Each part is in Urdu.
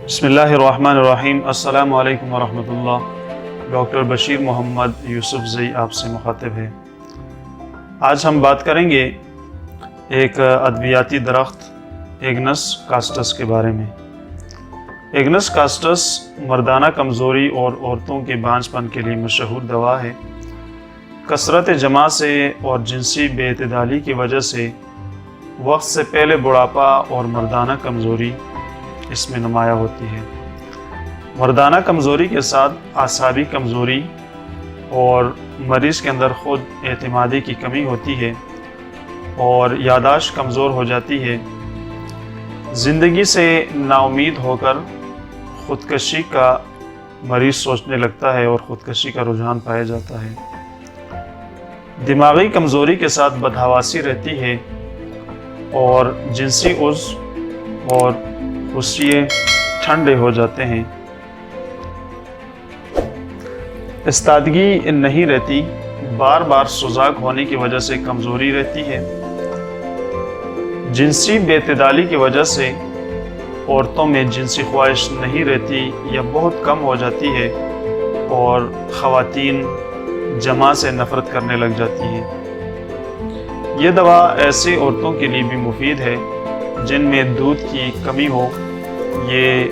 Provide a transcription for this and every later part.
بسم اللہ الرحمن الرحیم۔ السلام علیکم ورحمۃ اللہ۔ ڈاکٹر بشیر محمد یوسف زئی آپ سے مخاطب ہے۔ آج ہم بات کریں گے ایک ادویاتی درخت ایگنس کاسٹس کے بارے میں۔ ایگنس کاسٹس مردانہ کمزوری اور عورتوں کے بانجھ پن کے لیے مشہور دوا ہے۔ کثرت جماع سے اور جنسی بے اعتدالی کی وجہ سے وقت سے پہلے بڑھاپا اور مردانہ کمزوری اس میں نمایاں ہوتی ہے۔ مردانہ کمزوری کے ساتھ اعصابی کمزوری اور مریض کے اندر خود اعتمادی کی کمی ہوتی ہے اور یادداشت کمزور ہو جاتی ہے۔ زندگی سے نا امید ہو کر خودکشی کا مریض سوچنے لگتا ہے اور خودکشی کا رجحان پایا جاتا ہے۔ دماغی کمزوری کے ساتھ بدحواسی رہتی ہے اور جنسی عضو اور خصیے ٹھنڈے ہو جاتے ہیں۔ استادگی نہیں رہتی، بار بار سوزاک ہونے کی وجہ سے کمزوری رہتی ہے۔ جنسی بے اعتدالی کی وجہ سے عورتوں میں جنسی خواہش نہیں رہتی یا بہت کم ہو جاتی ہے اور خواتین جماع سے نفرت کرنے لگ جاتی ہیں۔ یہ دوا ایسی عورتوں کے لیے بھی مفید ہے جن میں دودھ کی کمی ہو، یہ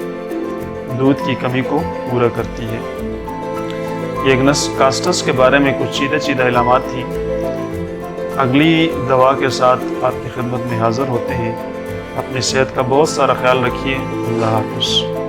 دودھ کی کمی کو پورا کرتی ہے۔ یہ ایگنس کاسٹس کے بارے میں کچھ چیدہ علامات تھیں۔ اگلی دوا کے ساتھ آپ کی خدمت میں حاضر ہوتے ہیں۔ اپنی صحت کا بہت سارا خیال رکھیے۔ اللہ حافظ۔